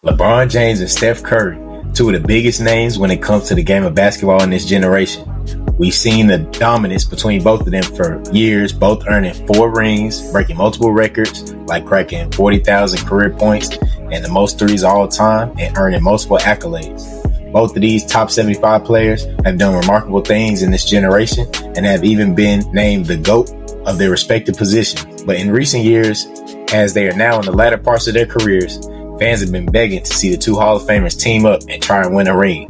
LeBron James and Steph Curry, two of the biggest names when it comes to the game of basketball in this generation. We've seen the dominance between both of them for years, both earning 4 rings, breaking multiple records, like cracking 40,000 career points and the most threes of all time, and earning multiple accolades. Both of these top 75 players have done remarkable things in this generation and have even been named the GOAT of their respective positions. But in recent years, as they are now in the latter parts of their careers, fans have been begging to see the two Hall of Famers team up and try and win a ring.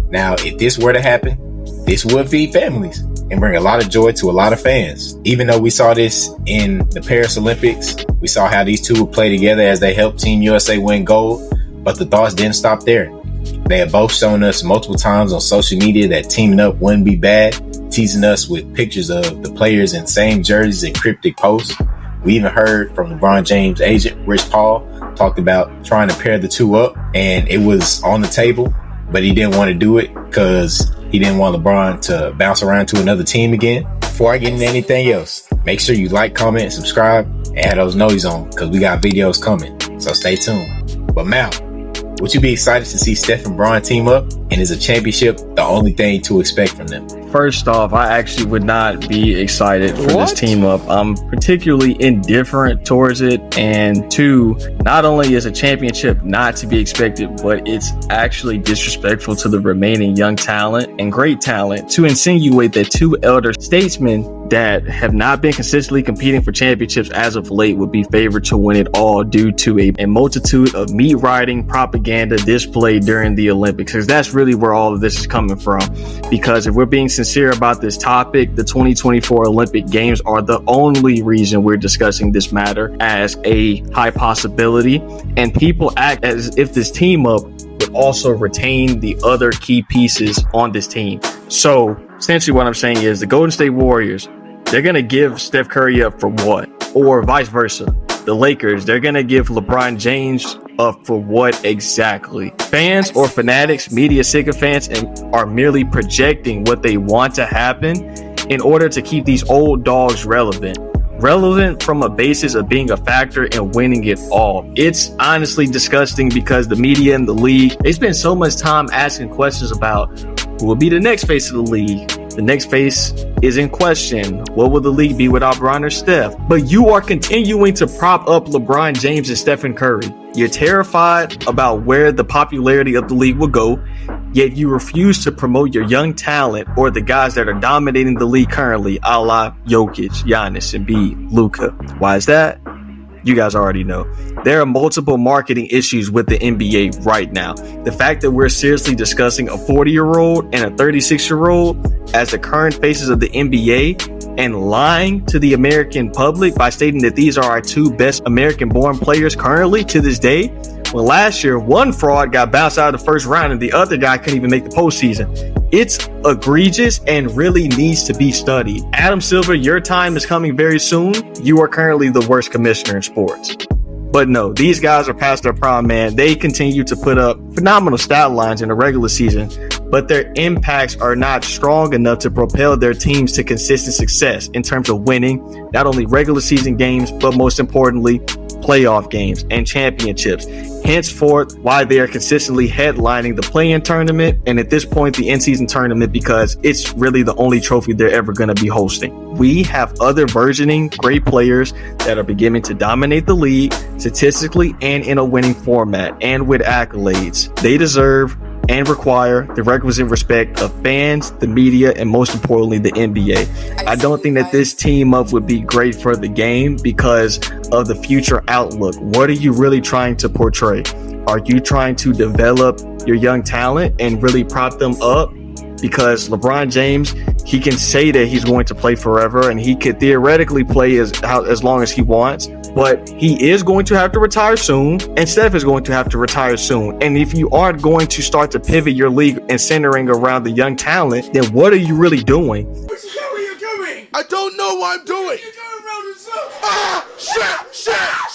Now, if this were to happen, this would feed families and bring a lot of joy to a lot of fans. Even though we saw this in the Paris Olympics, we saw how these two would play together as they helped Team USA win gold, but the thoughts didn't stop there. They have both shown us multiple times on social media that teaming up wouldn't be bad, teasing us with pictures of the players in same jerseys and cryptic posts. We even heard from LeBron James' agent, Rich Paul, talked about trying to pair the two up, and it was on the table, but he didn't want to do it because he didn't want LeBron to bounce around to another team again. Before I get into anything else, make sure you like, comment, and subscribe, and have those noties on because we got videos coming, so stay tuned. But Mal, would you be excited to see Steph and Bron team up? And is a championship the only thing to expect from them? First off, I actually would not be excited for this team up. I'm particularly indifferent towards it. And 2, not only is a championship not to be expected, but it's actually disrespectful to the remaining young talent and great talent to insinuate that 2 elder statesmen that have not been consistently competing for championships as of late would be favored to win it all due to a multitude of meat riding propaganda displayed during the Olympics. Because that's really where all of this is coming from. Because if we're being sincere about this topic, the 2024 Olympic Games are the only reason we're discussing this matter as a high possibility. And people act as if this team up would also retain the other key pieces on this team. So essentially what I'm saying is the Golden State Warriors, they're going to give Steph Curry up for what? Or vice versa. The Lakers, they're going to give LeBron James up for what exactly? Fans or fanatics, media sycophants, and are merely projecting what they want to happen in order to keep these old dogs relevant. Relevant from a basis of being a factor in winning it all. It's honestly disgusting because the media and the league, they spend so much time asking questions about who will be the next face of the league. The next face is in question. What will the league be without Bron or Steph? But you are continuing to prop up LeBron James and Stephen Curry. You're terrified about where the popularity of the league will go, yet you refuse to promote your young talent or the guys that are dominating the league currently, a la Jokic, Giannis, Embiid, Luka. Why is that? You guys already know. There are multiple marketing issues with the NBA right now. The fact that we're seriously discussing a 40-year-old and a 36-year-old as the current faces of the NBA and lying to the American public by stating that these are our 2 best American-born players currently to this day. Well, last year, one fraud got bounced out of the first round and the other guy couldn't even make the postseason. It's egregious and really needs to be studied. Adam Silver, your time is coming very soon. You are currently the worst commissioner in sports. But no, these guys are past their prime, man. They continue to put up phenomenal stat lines in the regular season, but their impacts are not strong enough to propel their teams to consistent success in terms of winning not only regular season games, but most importantly, playoff games and championships. Henceforth, why they are consistently headlining the play-in tournament and at this point the in-season tournament, because it's really the only trophy they're ever going to be hosting. We have other burgeoning great players that are beginning to dominate the league statistically and in a winning format and with accolades. They deserve and require the requisite respect of fans, the media, and most importantly, the NBA. I don't think that this team up would be great for the game because of the future outlook. What are you really trying to portray? Are you trying to develop your young talent and really prop them up? Because LeBron James, he can say that he's going to play forever and he could theoretically play as long as he wants, but he is going to have to retire soon and Steph is going to have to retire soon. And if you aren't going to start to pivot your league and centering around the young talent, then what are you really doing? What the hell are you doing? I don't know what I'm doing. You're going around in circles.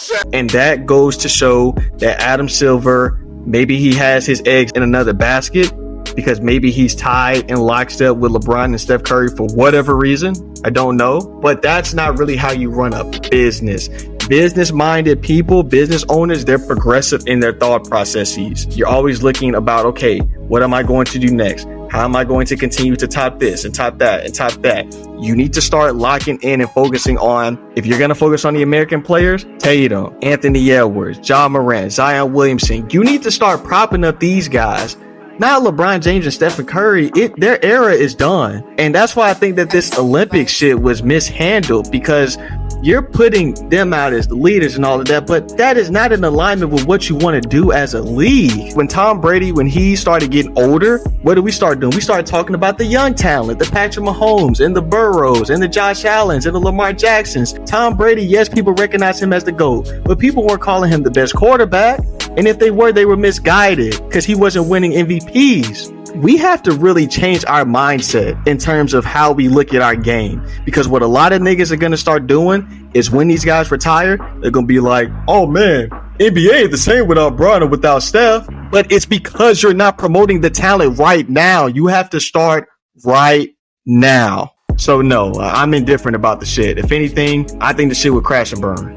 Shit. And that goes to show that Adam Silver, maybe he has his eggs in another basket, because maybe he's tied and lockstep with LeBron and Steph Curry for whatever reason. I don't know. But that's not really how you run a business. business-minded people, business owners, they're progressive in their thought processes. You're always looking about, okay, what am I going to do next? How am I going to continue to top this and top that and top that? You need to start locking in and focusing on, if you're going to focus on the American players, Tatum, Anthony Edwards, Ja Morant, Zion Williamson. You need to start propping up these guys. Now LeBron James and Stephen Curry, their era is done. And that's why I think that this Olympic shit was mishandled, because you're putting them out as the leaders and all of that, but that is not in alignment with what you want to do as a league. When Tom Brady, when he started getting older, what did we start doing? We started talking about the young talent, the Patrick Mahomes and the Burrows and the Josh Allens and the Lamar Jacksons. Tom Brady, yes, people recognize him as the GOAT, but people weren't calling him the best quarterback. And if they were misguided because he wasn't winning MVPs. We have to really change our mindset in terms of how we look at our game, because what a lot of niggas are going to start doing is when these guys retire, they're going to be like, oh man, NBA is the same without Bron or without Steph. But it's because you're not promoting the talent right now. You have to start right now. So no, I'm indifferent about the shit. If anything, I think the shit would crash and burn.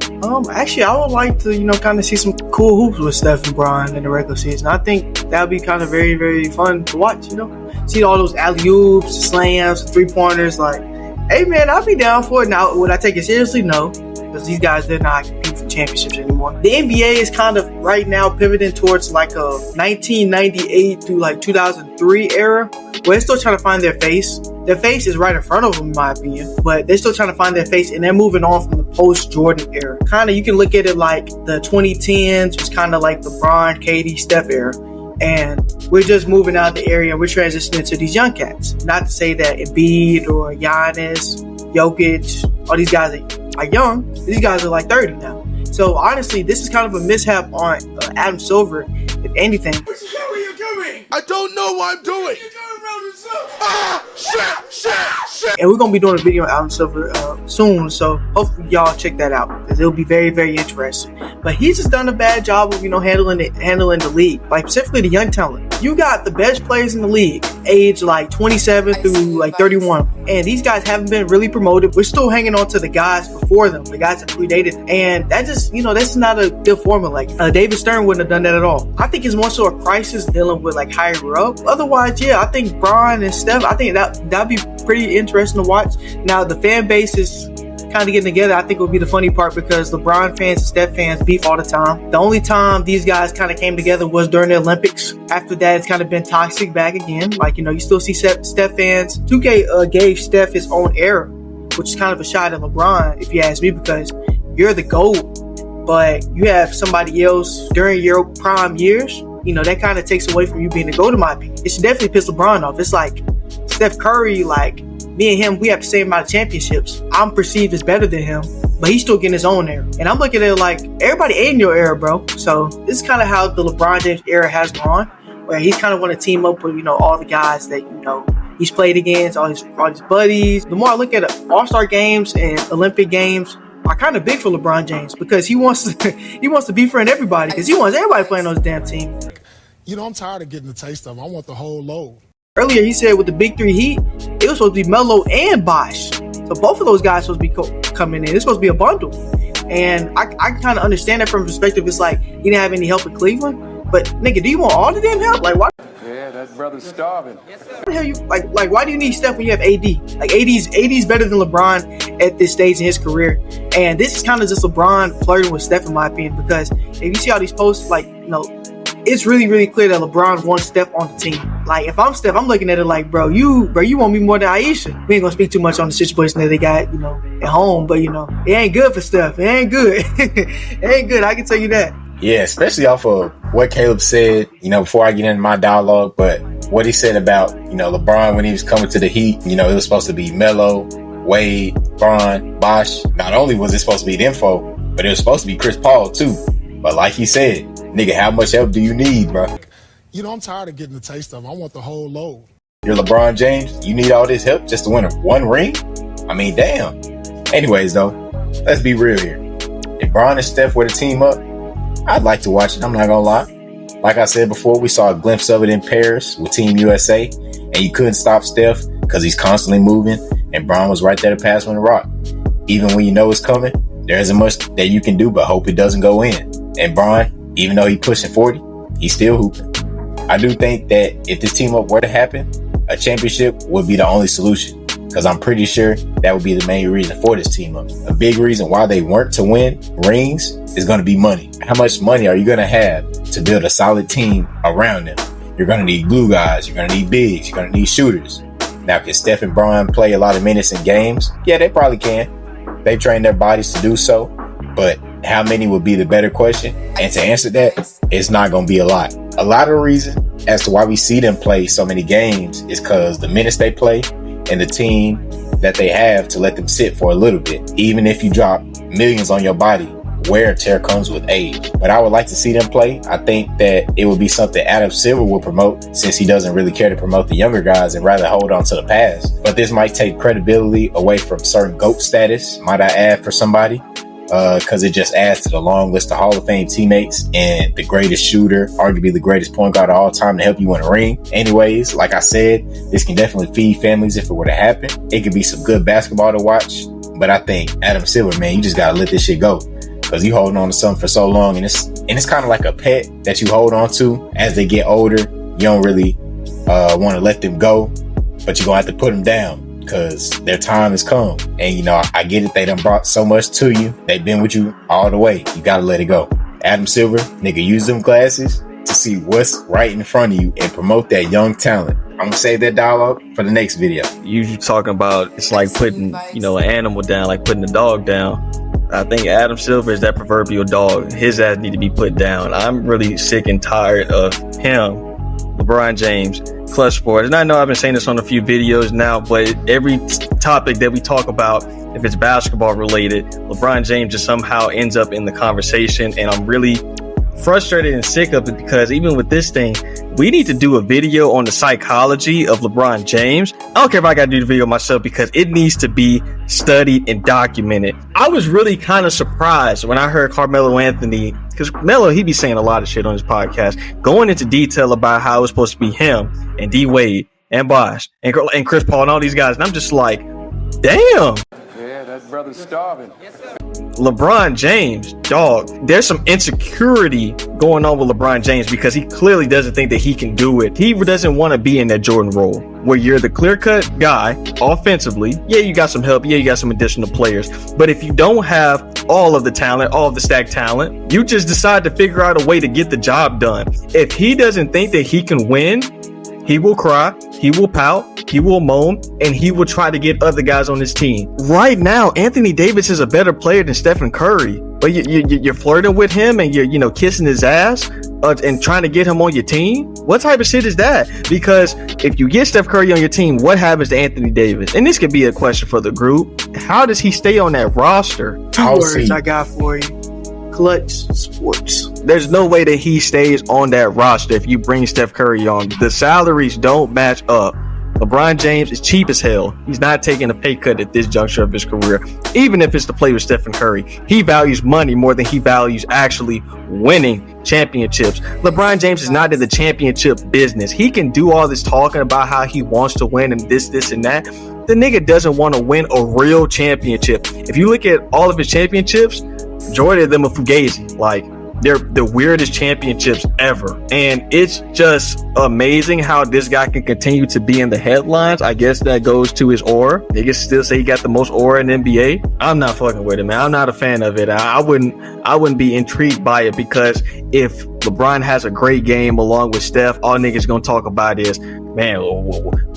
Actually, I would like to, kind of see some cool hoops with Steph and Bron in the regular season. I think that would be kind of very, very fun to watch, See all those alley-oops, slams, three-pointers, like, hey, man, I'll be down for it. Now, would I take it seriously? No, because these guys, they're not competing for championships anymore. The NBA is kind of right now pivoting towards like a 1998 through like 2003 era, where they're still trying to find their face. Their face is right in front of them, in my opinion, but they're still trying to find their face, and they're moving on from the post-Jordan era. Kind of, you can look at it like the 2010s was kind of like the Bron, KD, Steph era, and we're just moving out of the area and we're transitioning to these young cats. Not to say that Embiid or Giannis, Jokic, all these guys are young. These guys are like 30 now. So honestly, this is kind of a mishap on Adam Silver, if anything. Where are you going? I don't know what I'm doing. You're going around in circles. Ah, shit. And we're going to be doing a video on Adam Silver soon, so hopefully y'all check that out, because it'll be very, very interesting. But he's just done a bad job of, handling the league, like specifically the young talent. You got the best players in the league, age like 27 through like 31, and these guys haven't been really promoted. We're still hanging on to the guys before them, the guys that predated them. And that just, that's not a good formula. Like David Stern wouldn't have done that at all. I think it's more so a crisis dealing with like higher up. Otherwise, yeah, I think Bron and Steph, I think that'd be pretty interesting to watch. Now the fan base is kind of getting together. I think it would be the funny part, because LeBron fans and Steph fans beef all the time. The only time these guys kind of came together was during the Olympics. After that, it's kind of been toxic back again. Like, you still see Steph fans. 2K gave Steph his own era, which is kind of a shot at LeBron, if you ask me, because you're the GOAT, but you have somebody else during your prime years. That kind of takes away from you being the GOAT, in my opinion. It should definitely piss LeBron off. It's like Steph Curry, like, me and him, we have the same amount of championships. I'm perceived as better than him, but he's still getting his own era. And I'm looking at it like, everybody ain't in your era, bro. So this is kind of how the LeBron James era has gone, where he's kind of want to team up with, all the guys that, he's played against, all his buddies. The more I look at it, All-Star games and Olympic games are kind of big for LeBron James, because he wants to befriend everybody, because he wants everybody playing on his damn team. I'm tired of getting the taste of it. I want the whole load. Earlier, he said with the big three Heat, it was supposed to be Melo and Bosh. So both of those guys supposed to be coming in. It's supposed to be a bundle. And I kind of understand that from a perspective. It's like, he didn't have any help in Cleveland. But, nigga, do you want all the damn help? Like, why? Yeah, that brother's starving. What the hell you, like, why do you need Steph when you have AD? Like, AD's better than LeBron at this stage in his career. And this is kind of just LeBron flirting with Steph, in my opinion, because if you see all these posts, like, it's really, really clear that LeBron wants Steph on the team. Like, if I'm Steph, I'm looking at it like, bro, you want me more than Aisha. We ain't gonna speak too much on the situation that they got, at home, but it ain't good for Steph. It ain't good. It ain't good. I can tell you that. Yeah, especially off of what Caleb said, before I get into my dialogue, but what he said about, LeBron when he was coming to the Heat, it was supposed to be Melo, Wade, Bron, Bosh. Not only was it supposed to be Info, but it was supposed to be Chris Paul too. But like he said, nigga, how much help do you need, bro? I'm tired of getting the taste of it. I want the whole load. You're LeBron James. You need all this help just to win one ring? I mean, damn. Anyways, though, let's be real here. If Bron and Steph were to team up, I'd like to watch it. I'm not gonna lie. Like I said before, we saw a glimpse of it in Paris with Team USA, and you couldn't stop Steph because he's constantly moving, and Bron was right there to pass on the rock. Even when you know it's coming, there isn't much that you can do but hope it doesn't go in. And Bron, even though he's pushing 40, he's still hooping. I do think that if this team up were to happen, a championship would be the only solution, because I'm pretty sure that would be the main reason for this team up. A big reason why they weren't to win rings is going to be money. How much money are you going to have to build a solid team around them? You're going to need glue guys. You're going to need bigs. You're going to need shooters. Now, can Steph and Bron play a lot of minutes in games? Yeah, they probably can. They've trained their bodies to do so. But how many would be the better question? And to answer that, it's not going to be a lot. A lot of the reason as to why we see them play so many games is because the minutes they play and the team that they have to let them sit for a little bit. Even if you drop millions on your body, wear and tear comes with age. But I would like to see them play. I think that it would be something Adam Silver will promote, since he doesn't really care to promote the younger guys and rather hold on to the past. But this might take credibility away from certain GOAT status, might I add, for somebody. Because it just adds to the long list of Hall of Fame teammates and the greatest shooter, arguably the greatest point guard of all time, to help you win a ring. Anyways, like I said, this can definitely feed families if it were to happen. It could be some good basketball to watch. But I think Adam Silver, man, you just got to let this shit go. Because you holding on to something for so long, and it's kind of like a pet that you hold on to. As they get older, you don't really want to let them go, but you're going to have to put them down, because their time has come. And, you know, I get it. They done brought so much to you. They've been with you all the way. You got to let it go. Adam Silver, nigga, use them glasses to see what's right in front of you and promote that young talent. I'm going to save that dialogue for the next video. You talking about it's like putting, an animal down, like putting a dog down. I think Adam Silver is that proverbial dog. His ass need to be put down. I'm really sick and tired of him, LeBron James, Clutch Sports. And I know I've been saying this on a few videos now, but every topic that we talk about, if it's basketball related, LeBron James just somehow ends up in the conversation. And I'm really frustrated and sick of it, because even with this thing, we need to do a video on the psychology of LeBron James. I don't care if I got to do the video myself, because it needs to be studied and documented. I was really kind of surprised when I heard Carmelo Anthony, because Melo, he be saying a lot of shit on his podcast, going into detail about how it was supposed to be him and D Wade and Bosh and Chris Paul and all these guys. And I'm just like, damn. Yeah, that brother's starving. LeBron James, dog, there's some insecurity going on with LeBron James, because he clearly doesn't think that he can do it. He doesn't want to be in that Jordan role where you're the clear-cut guy offensively. Yeah, you got some help. Yeah, you got some additional players. But if you don't have all of the talent, all of the stacked talent, you just decide to figure out a way to get the job done. If he doesn't think that he can win, he will cry, he will pout, he will moan, and he will try to get other guys on his team. Right now, Anthony Davis is a better player than Stephen Curry, but you're flirting with him and you're kissing his ass and trying to get him on your team. What type of shit is that? Because if you get Steph Curry on your team, what happens to Anthony Davis? And this could be a question for the group. How does he stay on that roster? Two words I got for you. Clutch Sports. There's no way that he stays on that roster if you bring Steph Curry on. The salaries don't match up. LeBron James is cheap as hell. He's not taking a pay cut at this juncture of his career, even if it's to play with Stephen Curry. He values money more than he values actually winning championships. LeBron James is not in the championship business. He can do all this talking about how he wants to win and this and that. The nigga doesn't want to win a real championship. If you look at all of his championships, majority of them are fugazi. Like, they're the weirdest championships ever. And it's just amazing how this guy can continue to be in the headlines. I guess that goes to his aura. Niggas still say he got the most aura in the NBA. I'm not fucking with it, man. I'm not a fan of it. I wouldn't be intrigued by it, because if LeBron has a great game along with Steph, all niggas gonna talk about is, man,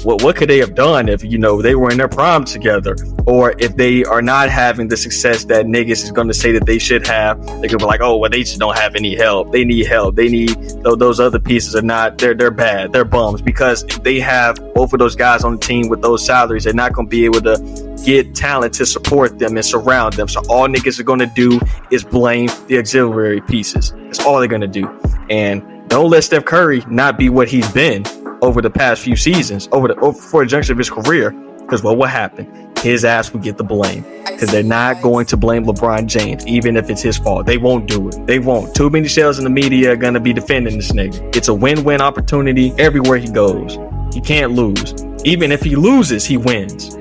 what could they have done if, they were in their prime together? Or if they are not having the success that niggas is going to say that they should have, they could be like, oh, well, they just don't have any help. They need help. They need, those other pieces are not, they're bad. They're bums. Because if they have both of those guys on the team with those salaries, they're not going to be able to get talent to support them and surround them. So all niggas are going to do is blame the auxiliary pieces. That's all they're going to do. And don't let Steph Curry not be what he's been over the past few seasons, for the junction of his career, because what will happen? His ass will get the blame, because they're not going to blame LeBron James, even if it's his fault. They won't do it. They won't. Too many shells in the media are going to be defending this nigga. It's a win-win opportunity everywhere he goes. He can't lose. Even if he loses, he wins.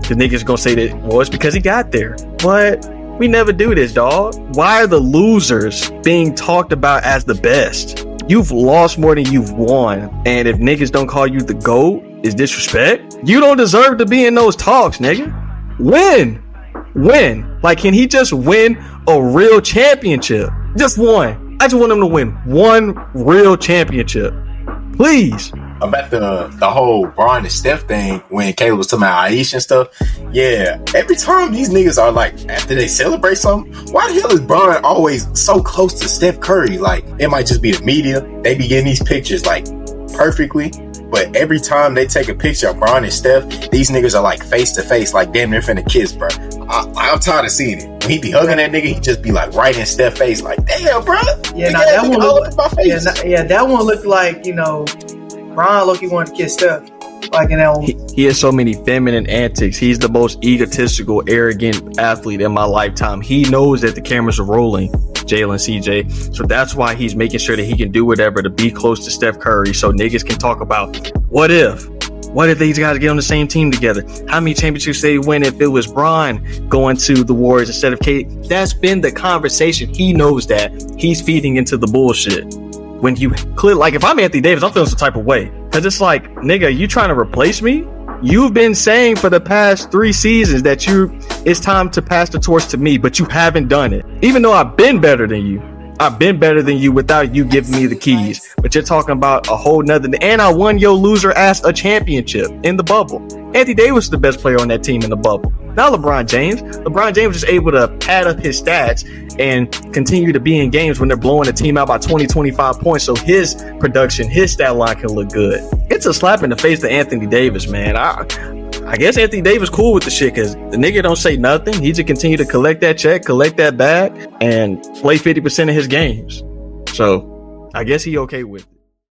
The niggas going to say that, well, it's because he got there. But We never do this, dog. Why are the losers being talked about as the best? You've lost more than you've won. And if niggas don't call you the GOAT, is disrespect? You don't deserve to be in those talks, nigga. Win. Like, can he just win a real championship? Just one. I just want him to win one real championship. Please. About the whole Bron and Steph thing, when Caleb was talking about Aisha and stuff, yeah, every time these niggas are like, after they celebrate something, why the hell is Bron always so close to Steph Curry? Like, it might just be the media. They be getting these pictures like perfectly, but every time they take a picture of Bron and Steph, these niggas are like face to face, like damn near finna kiss, bro. I'm tired of seeing it. When he be hugging that nigga, he just be like right in Steph's face, like damn, bro. Yeah, nah, that one look, that one looked like, you know, Bron look, he wanted to kiss Steph. Like, you know, he has so many feminine antics. He's the most egotistical, arrogant athlete in my lifetime. He knows that the cameras are rolling, Jalen CJ. So that's why he's making sure that he can do whatever to be close to Steph Curry, so niggas can talk about what if these guys get on the same team together? How many championships they win if it was Bron going to the Warriors instead of KD? That's been the conversation. He knows that. He's feeding into the bullshit. When you click, like, if I'm Anthony Davis, I'm feeling some type of way. Because it's like, nigga, you trying to replace me? You've been saying for the past 3 seasons that it's time to pass the torch to me, but you haven't done it. Even though I've been better than you. I've been better than you without you giving me the keys. But you're talking about a whole nother, and I won your loser ass a championship in the bubble. Anthony Davis was the best player on that team in the bubble. Not LeBron James. LeBron James was able to pad up his stats and continue to be in games when they're blowing the team out by 20, 25 points. So his production, his stat line can look good. It's a slap in the face to Anthony Davis, man. I guess Anthony Davis cool with the shit because the nigga don't say nothing. He just continue to collect that check, collect that bag, and play 50% of his games. So I guess he okay with it.